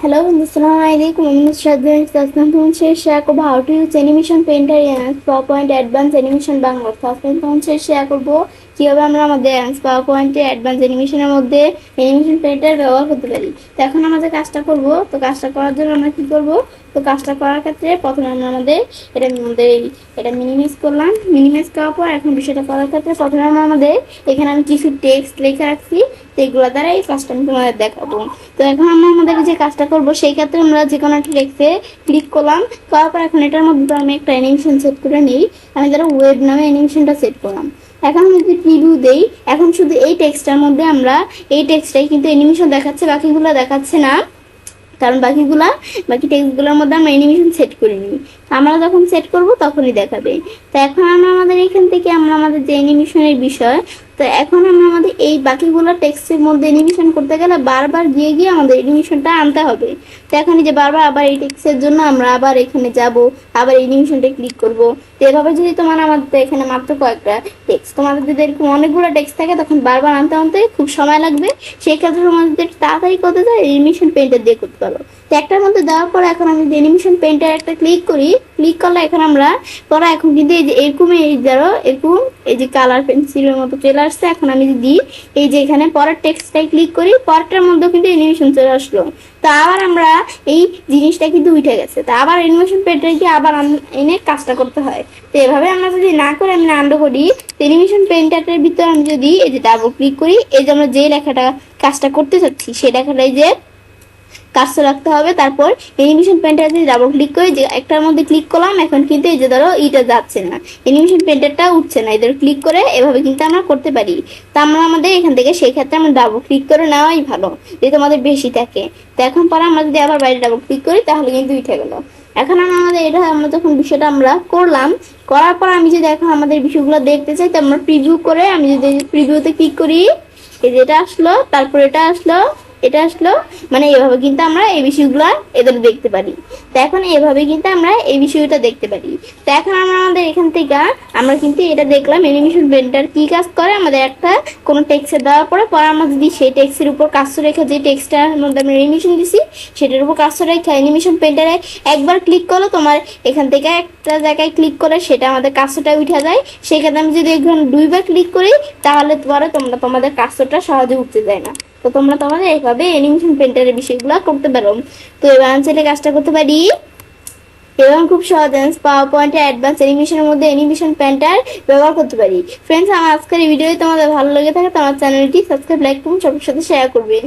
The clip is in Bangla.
Hello, Assalamualaikum. I'm Shraddha Sasnam share করব how to use animation painter and PowerPoint advance animation Bangla. First share করব কিভাবে আমরা আমাদের পাওয়ার পয়েন্টে অ্যাডভান্স অ্যানিমেশনের মধ্যে অ্যানিমেশন পেইন্টার ব্যবহার করতে পারি। তো এখন আমাদের কাজটা করব। তো কাজটা করার জন্য আমরা কি করব? তো কাজটা করার ক্ষেত্রে প্রথমে আমরা এটা মিনিমাইজ করলাম। মিনিমাইজ করার পর এখন বিষয়টা করার ক্ষেত্রে প্রথমে আমাদের এখানে আমি কিছু টেক্সট লেখা রাখছি। তো এগুলো দ্বারা এই কাজটা আমি তোমাদের দেখাবো। তো এখন আমরা আমাদের যে কাজটা করব সেই ক্ষেত্রে আমরা যে কোনো একটা টেক্সটে ক্লিক করলাম। করার পর এখন এটার মধ্যে আমি একটা অ্যানিমেশন সেট করে নিই। আমি ধরো ওয়েব নামে অ্যানিমেশনটা সেট করলাম। এখন আমি যদি প্রিভিউ দেই, এখন শুধু এই টেক্সটটার মধ্যে আমরা এই টেক্সটটাই কিন্তু অ্যানিমেশন দেখাচ্ছে, বাকিগুলো দেখাচ্ছে না। কারণ বাকি টেক্সটগুলোর মধ্যে আমরা অ্যানিমেশন সেট করিনি। আমরা যখন সেট করব তখনই দেখাবে। তো এখন আমরা আমাদের এখান থেকে আমরা আমাদের যে অ্যানিমেশনের বিষয়, তো এখন আমরা আমাদের এই বাকিগুলো টেক্সটের মধ্যে অ্যানিমেশন করতে গেলে বারবার গিয়ে গিয়ে আমাদের অ্যানিমেশনটা আনতে হবে। তো এখন যে বারবার আবার এই টেক্সটের জন্য আমরা আবার এখানে যাব, আবার অ্যানিমেশনটা ক্লিক করব। তো এভাবে যদি আমাদের এখানে মাত্র কয়েকটা টেক্সট, তোমাদের যদি এরকম অনেকগুলো টেক্সট থাকে তখন বারবার আনতে আনতে খুব সময় লাগবে। সেই ক্ষেত্রে তোমাদের তাড়াতাড়ি করতে চাই অ্যানিমেশন পেইন্টার দিয়ে করতে পারো। তো একটার মধ্যে দেওয়ার পর এখন আমি যদি অ্যানিমেশন পেইন্টার একটা ক্লিক করি, ক্লিক করলে এখন আমরা এখন কিন্তু এই যে এরকম এরকম এই যে কালার পেন্সিলের মতো চলে আসছে। এখন আমি যদি এই যে এখানে পরের টেক্সটটাই ক্লিক করি, পরেরটার মধ্যেও কিন্তু অ্যানিমেশন চলে আসলো। তো আবার আমরা এই জিনিসটা কিন্তু উঠে গেছে। তো আবার অ্যানিমেশন পেইন্টারকে আবার এনে কাজটা করতে হয়। তো এভাবে আমরা যদি না করে আমি না আন্ডো করি, অ্যানিমেশন পেইন্টারের ভিতরে আমি যদি এই যে ডাবল ক্লিক করি, এই যে আমরা যে লেখাটা কাজটা করতে চাচ্ছি সেই লেখাটাই যে কাজটা রাখতে হবে। তারপর অ্যানিমেশন পেইন্টারে ডাবল ক্লিক করে যে একটার মধ্যে ক্লিক করলাম, এখন কিন্তু এই যে ধরো এইটা যাচ্ছে না, অ্যানিমেশন পেইন্টারটা উঠছে না। এদের ক্লিক করে এভাবে কিন্তু আমরা করতে পারি। তো আমরা আমাদের এখান থেকে সেই ক্ষেত্রে আমরা ডাবল ক্লিক করে নেওয়াই ভালো, যেহেতু আমাদের বেশি থাকে। তো এখন পরে আমরা যদি আবার বাইরে ডাবল ক্লিক করি তাহলে কিন্তু উঠে গেল। এখন আমাদের আমরা যখন বিষয়টা আমরা করলাম, করার পর আমি যদি এখন আমাদের বিষয়গুলো দেখতে চাই, তো আমরা প্রিভিউ করে আমি যদি প্রিভিউতে ক্লিক করি, এই যে এটা আসলো, তারপর এটা আসলো, মানে এভাবে কিন্তু আমরা এই বিষয়গুলো এদের দেখতে পারি। তো এখন এভাবে কিন্তু আমরা এই বিষয়টা দেখতে পারি। তো এখন আমরা আমাদের এখান থেকে আমরা কিন্তু এটা দেখলাম অ্যানিমেশন পেইন্টার কি কাজ করে। আমাদের একটা কোনো টেক্সটে দেওয়ার পরে আমরা যদি সেই টেক্সটের উপর কাজটা রেখে যে টেক্সটটার মধ্যে আমরা অ্যানিমেশন দিছি সেটার উপর কাজটা রেখে অ্যানিমেশন পেইন্টারে একবার ক্লিক করলো, তোমার এখান থেকে একটা জায়গায় ক্লিক করে সেটা আমাদের কাজটা উঠে যায়। সেক্ষেত্রে আমি যদি এখানে দুইবার ক্লিক করি তাহলে তোমাদের কাজটা সহজে উঠতে যায় না। তো তোমাদের এইভাবে অ্যানিমেশন পেইন্টারের বিষয়গুলো করতে পারো। তো এবার আমি চাইলে কাজটা করতে পারি এবং খুব সহজে পাওয়ার পয়েন্টে অ্যাডভান্স অ্যানিমেশনের মধ্যে অ্যানিমেশন পেইন্টার ব্যবহার করতে পারি। ফ্রেন্ডস, আমার আজকের এই ভিডিওটি তোমাদের ভালো লেগে থাকে তো আমার চ্যানেলটি সাবস্ক্রাইব, লাইক এবং সবার সাথে শেয়ার করবে।